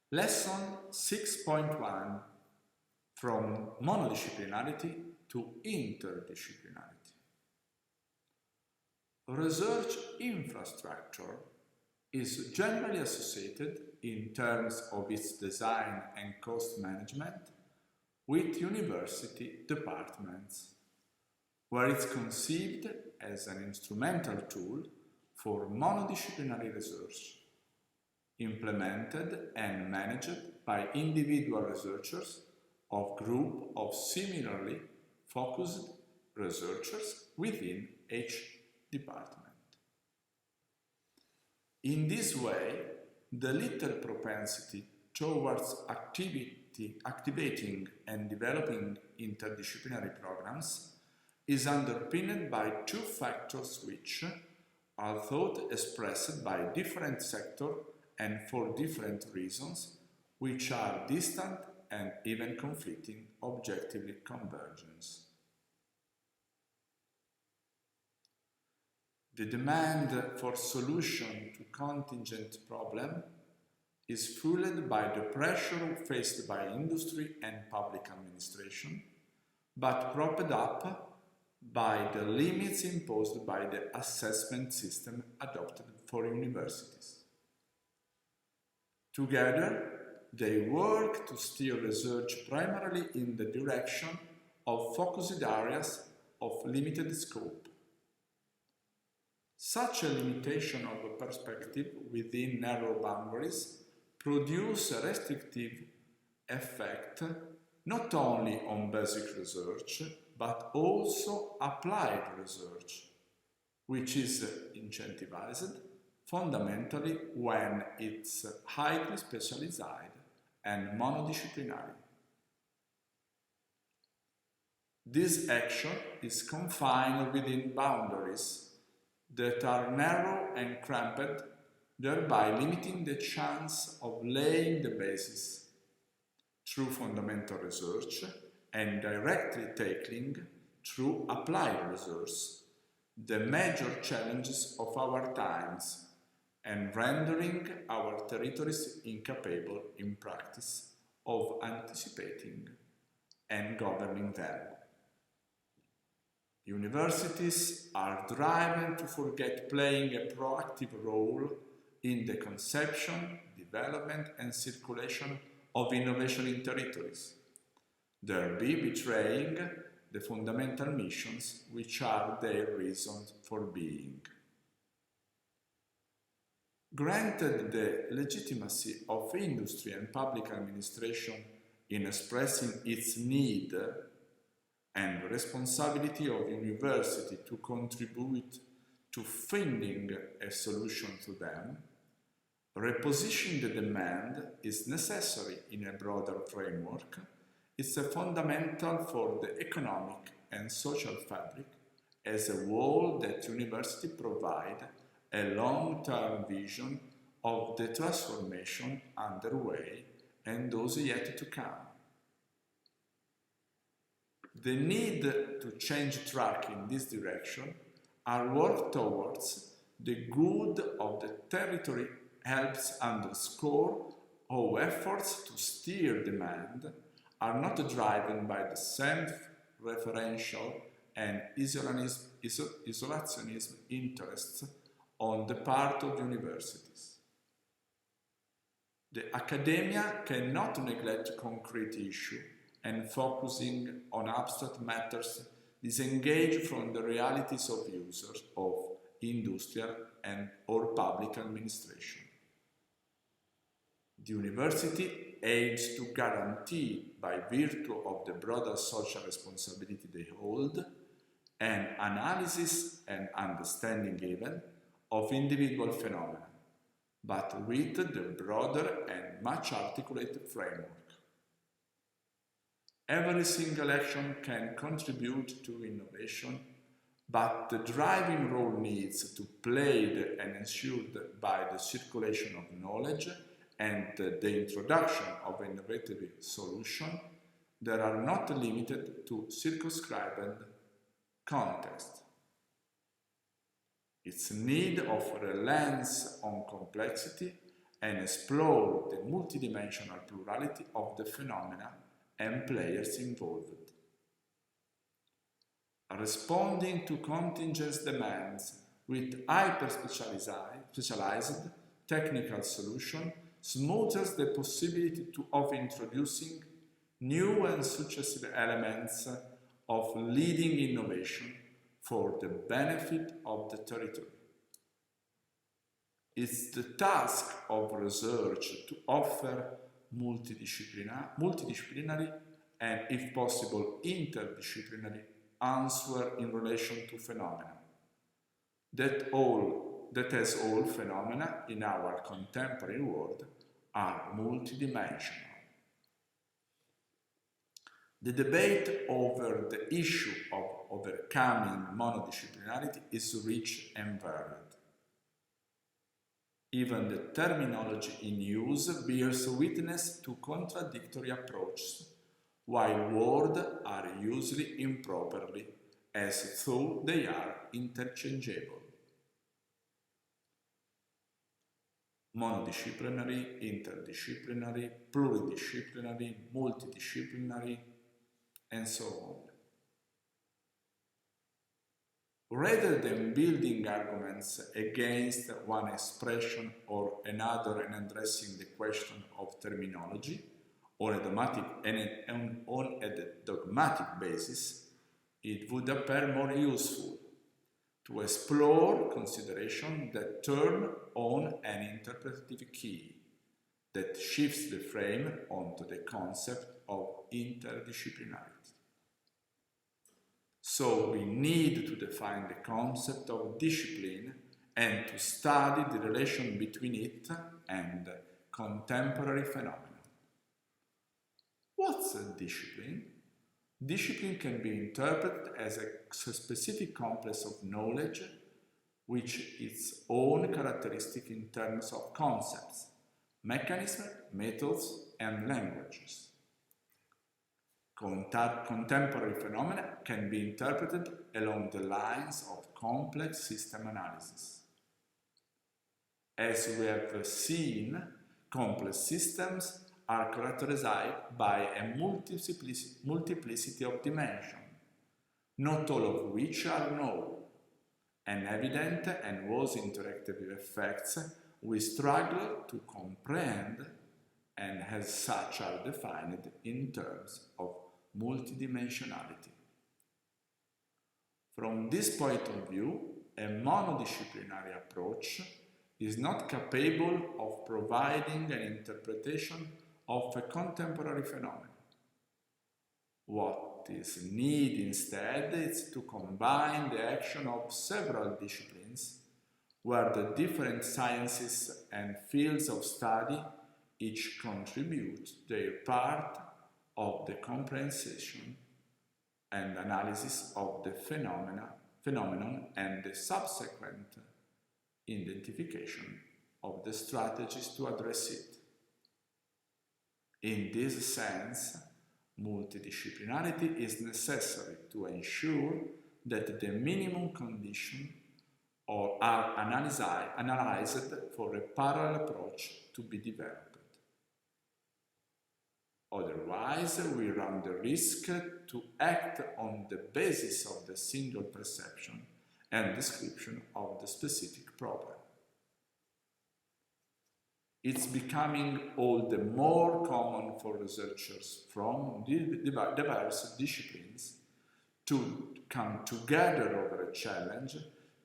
Lesson 6.1 From Monodisciplinarity to Interdisciplinarity. Research infrastructure is generally associated in terms of its design and cost management with university departments, where it's conceived as an instrumental tool for monodisciplinary research, implemented and managed by individual researchers of group of similarly focused researchers within each department. In this way, the little propensity towards activating and developing interdisciplinary programs is underpinned by two factors which are thought expressed by different sectors and for different reasons, which are distant and even conflicting objectively convergence. The demand for solution to contingent problem is fueled by the pressure faced by industry and public administration, but propped up by the limits imposed by the assessment system adopted for universities. Together, they work to steer research primarily in the direction of focused areas of limited scope. Such a limitation of a perspective within narrow boundaries produces a restrictive effect not only on basic research, but also applied research, which is incentivized fundamentally when it's highly specialized and monodisciplinary. This action is confined within boundaries that are narrow and cramped, thereby limiting the chance of laying the basis through fundamental research and directly tackling through applied research the major challenges of our times and rendering our territories incapable in practice of anticipating and governing them. Universities are driven to forget playing a proactive role in the conception, development and circulation of innovation in territories, thereby betraying the fundamental missions which are their reasons for being. Granted the legitimacy of industry and public administration in expressing its need and the responsibility of university to contribute to finding a solution to them, repositioning the demand is necessary in a broader framework. It's a fundamental for the economic and social fabric as a whole that university provide a long-term vision of the transformation underway and those yet to come. The need to change track in this direction are work towards the good of the territory helps underscore how efforts to steer demand are not driven by the self-referential and isolationism interests on the part of universities. The academia cannot neglect concrete issues and focusing on abstract matters disengage from the realities of users of industrial and or public administration. The university aims to guarantee, by virtue of the broader social responsibility they hold, an analysis and understanding even of individual phenomena, but with the broader and much articulated framework. Every single action can contribute to innovation, but the driving role needs to be played and ensured by the circulation of knowledge and the introduction of innovative solutions that are not limited to circumscribed context. Its need of a lens on complexity and explore the multidimensional plurality of the phenomena and players involved. Responding to contingent demands with hyper-specialized technical solution smooths the possibility of introducing new and successive elements of leading innovation for the benefit of the territory. It's the task of research to offer multidisciplinary and, if possible, interdisciplinary answer in relation to phenomena. That as all phenomena in our contemporary world are multidimensional. The debate over the issue of overcoming monodisciplinarity is rich and varied. Even the terminology in use bears witness to contradictory approaches, while words are used improperly, as though they are interchangeable. Monodisciplinary, interdisciplinary, pluridisciplinary, multidisciplinary, and so on. Rather than building arguments against one expression or another and addressing the question of terminology on a dogmatic basis, it would appear more useful to explore considerations that turn on an interpretative key that shifts the frame onto the concept of interdisciplinarity. So we need to define the concept of discipline and to study the relation between it and contemporary phenomena. What's a discipline? Discipline can be interpreted as a specific complex of knowledge which its own characteristic in terms of concepts, mechanisms, methods, and languages. Contemporary phenomena can be interpreted along the lines of complex system analysis. As we have seen, complex systems are characterized by a multiplicity of dimensions, not all of which are known, and evident and was interactive effects we struggle to comprehend and as such are defined in terms of multidimensionality. From this point of view, a monodisciplinary approach is not capable of providing an interpretation of a contemporary phenomenon. What is needed instead is to combine the action of several disciplines where the different sciences and fields of study each contribute their part of the comprehension and analysis of the phenomenon and the subsequent identification of the strategies to address it. In this sense, multidisciplinarity is necessary to ensure that the minimum conditions are analyzed for a parallel approach to be developed. Otherwise, we run the risk to act on the basis of the single perception and description of the specific problem. It's becoming all the more common for researchers from diverse disciplines to come together over a challenge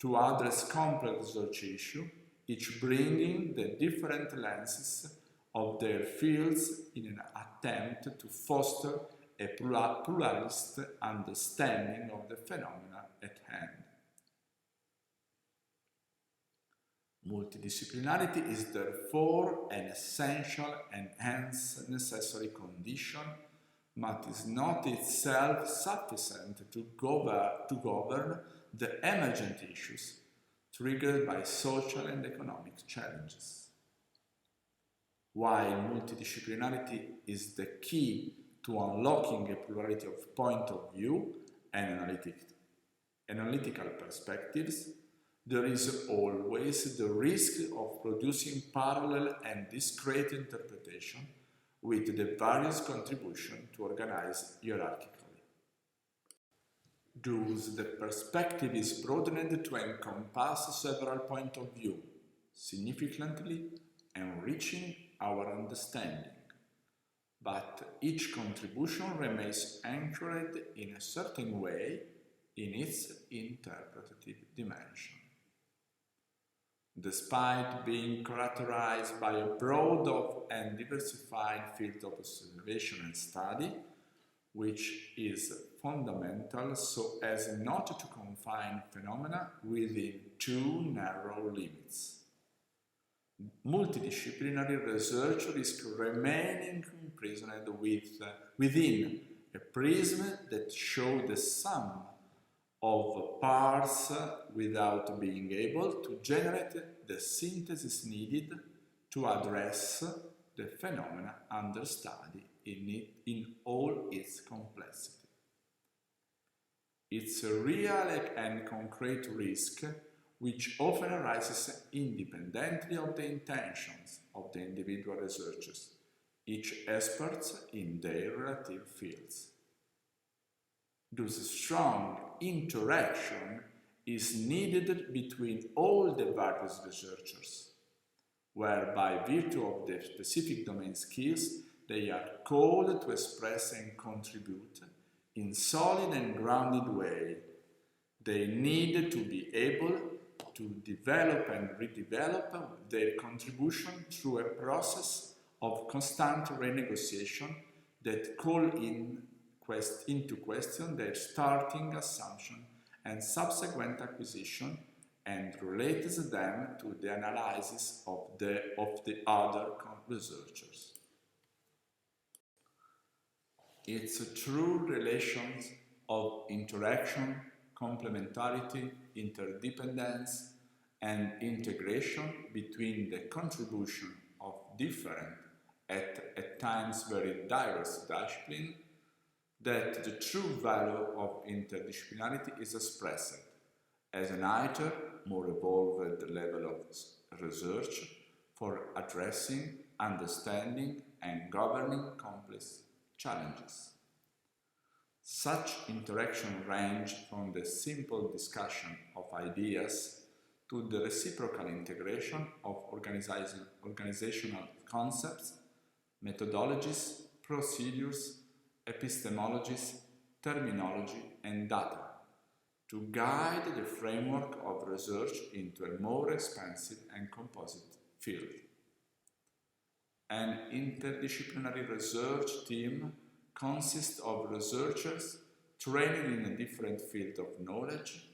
to address complex research issues, each bringing the different lenses of their fields in an attempt to foster a pluralist understanding of the phenomena at hand. Multidisciplinarity is therefore an essential and hence necessary condition, but is not itself sufficient to govern the emergent issues triggered by social and economic challenges. While multidisciplinarity is the key to unlocking a plurality of point of view and analytical perspectives, there is always the risk of producing parallel and discrete interpretation with the various contributions to organize hierarchically. Thus, the perspective is broadened to encompass several points of view, significantly enriching our understanding, but each contribution remains anchored in a certain way in its interpretative dimension. Despite being characterized by a broad and diversified field of observation and study, which is fundamental so as not to confine phenomena within too narrow limits. Multidisciplinary research risks remaining imprisoned within a prism that shows the sum of parts without being able to generate the synthesis needed to address the phenomena under study in all its complexity. It's a real and concrete risk which often arises independently of the intentions of the individual researchers, each experts in their relative fields. Thus, strong interaction is needed between all the various researchers, where by virtue of their specific domain skills they are called to express and contribute in solid and grounded way. They need to be able to develop and redevelop their contribution through a process of constant renegotiation that call into question their starting assumption and subsequent acquisition and relates them to the analysis of the other researchers. It's a true relations of interaction, complementarity, interdependence, and integration between the contribution of different, at times very diverse disciplines, that the true value of interdisciplinarity is expressed as an higher, more evolved level of research for addressing, understanding, and governing complex challenges. Such interaction range from the simple discussion of ideas to the reciprocal integration of organizational concepts, methodologies, procedures, epistemologies, terminology, and data to guide the framework of research into a more expansive and composite field. An interdisciplinary research team consists of researchers trained in a different field of knowledge,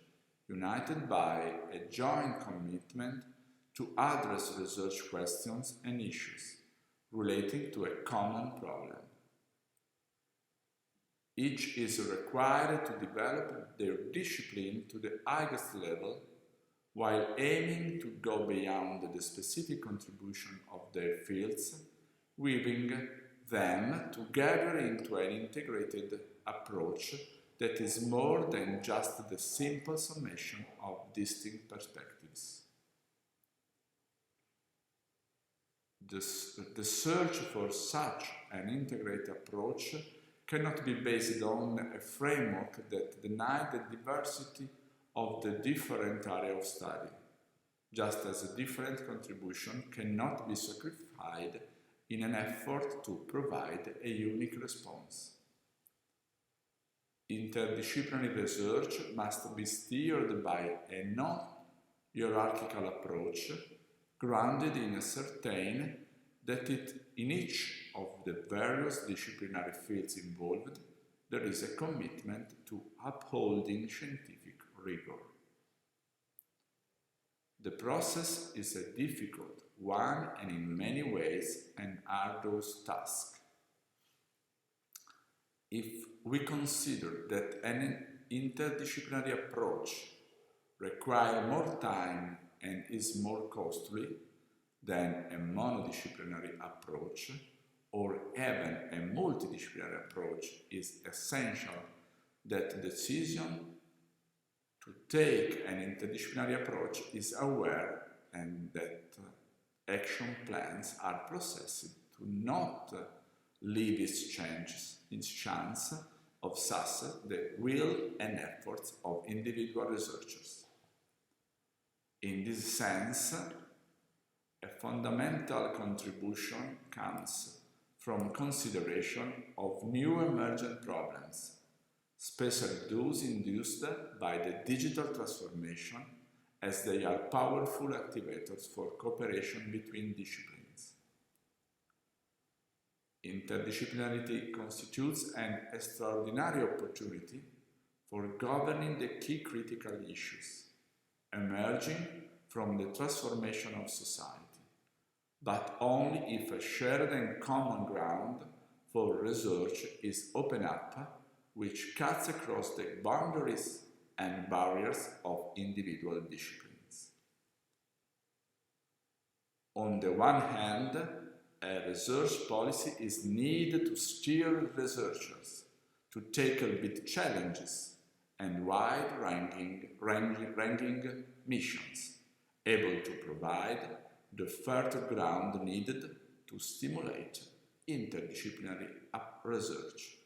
united by a joint commitment to address research questions and issues relating to a common problem. Each is required to develop their discipline to the highest level while aiming to go beyond the specific contribution of their fields, weaving them together into an integrated approach that is more than just the simple summation of distinct perspectives. The search for such an integrated approach cannot be based on a framework that denies the diversity of the different areas of study, just as a different contribution cannot be sacrificed in an effort to provide a unique response. Interdisciplinary research must be steered by a non-hierarchical approach, grounded in a certain that in each of the various disciplinary fields involved, there is a commitment to upholding scientific rigor. The process is a difficult one and in many ways an arduous task. If we consider that an interdisciplinary approach requires more time and is more costly than a monodisciplinary approach, or even a multidisciplinary approach, is essential that decision to take an interdisciplinary approach is aware and that action plans are processed to not leave its chance of success the will and efforts of individual researchers. In this sense, a fundamental contribution comes from consideration of new emergent problems, especially those induced by the digital transformation, as they are powerful activators for cooperation between disciplines. Interdisciplinarity constitutes an extraordinary opportunity for governing the key critical issues emerging from the transformation of society, but only if a shared and common ground for research is opened up, which cuts across the boundaries and barriers of individual disciplines. On the one hand, a research policy is needed to steer researchers to tackle big challenges and wide-ranging missions, able to provide the fertile ground needed to stimulate interdisciplinary research.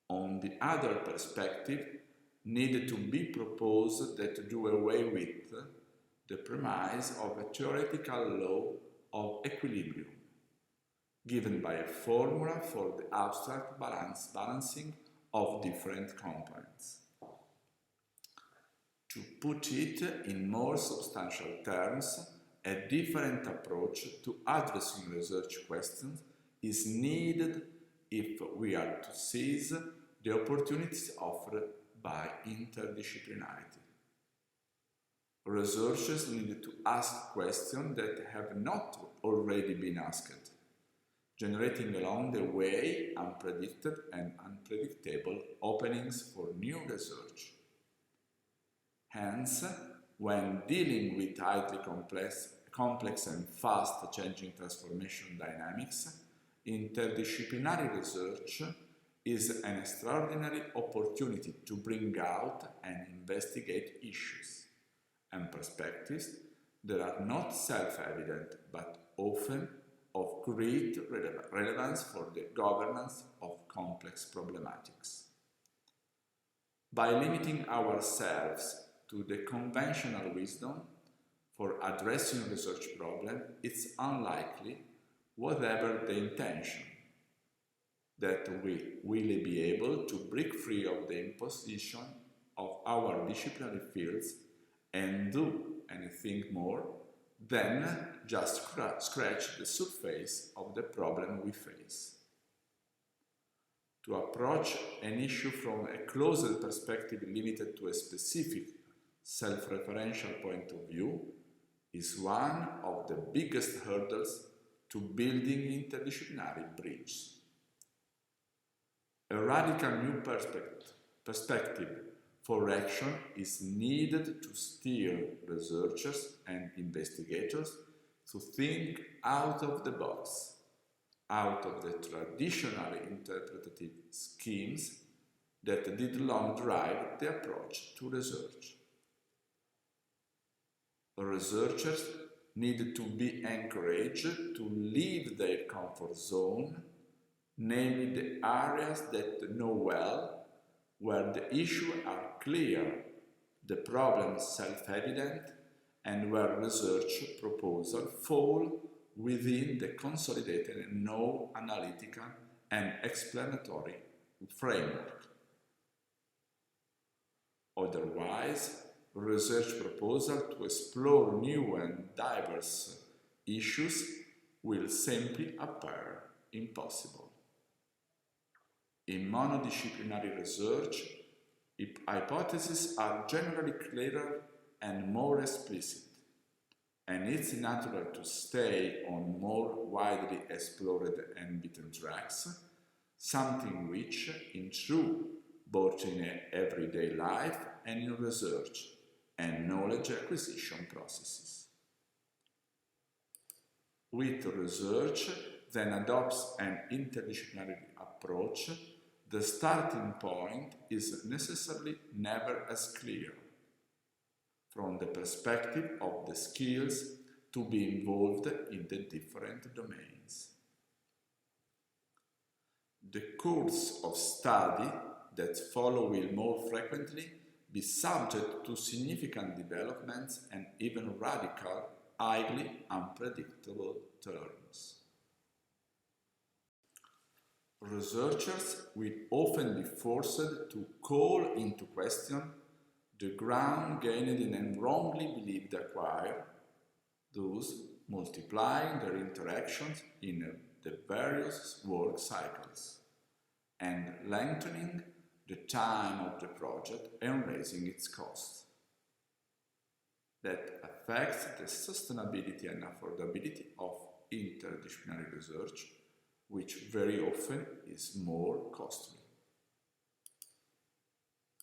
On the other perspective, needed to be proposed that do away with the premise of a theoretical law of equilibrium, given by a formula for the abstract balancing of different components. To put it in more substantial terms, a different approach to addressing research questions is needed if we are to seize the opportunities offered by interdisciplinarity. Researchers need to ask questions that have not already been asked, generating along the way unpredicted and unpredictable openings for new research. Hence, when dealing with highly complex and fast-changing transformation dynamics, interdisciplinary research is an extraordinary opportunity to bring out and investigate issues and perspectives that are not self-evident but often of great relevance for the governance of complex problematics. By limiting ourselves to the conventional wisdom for addressing research problems, it's unlikely, whatever the intention, that we will be able to break free of the imposition of our disciplinary fields and do anything more than just scratch the surface of the problem we face. To approach an issue from a closer perspective limited to a specific self-referential point of view is one of the biggest hurdles to building interdisciplinary bridges. A radical new perspective for action is needed to steer researchers and investigators to think out of the box, out of the traditional interpretative schemes that did long drive the approach to research. Researchers need to be encouraged to leave their comfort zone, namely the areas that know well, where the issues are clear, the problems self-evident, and where research proposals fall within the consolidated and known analytical and explanatory framework. Otherwise, research proposals to explore new and diverse issues will simply appear impossible. In monodisciplinary research, hypotheses are generally clearer and more explicit, and it's natural to stay on more widely explored and beaten tracks, something which is true both in everyday life and in research and knowledge acquisition processes. With research then adopts an interdisciplinary approach the starting point is necessarily never as clear from the perspective of the skills to be involved in the different domains. The course of study that follow will more frequently be subject to significant developments and even radical, highly unpredictable turns. Researchers will often be forced to call into question the ground gained and wrongly believed acquired, thus multiplying their interactions in the various work cycles and lengthening the time of the project and raising its cost. That affects the sustainability and affordability of interdisciplinary research, which very often is more costly.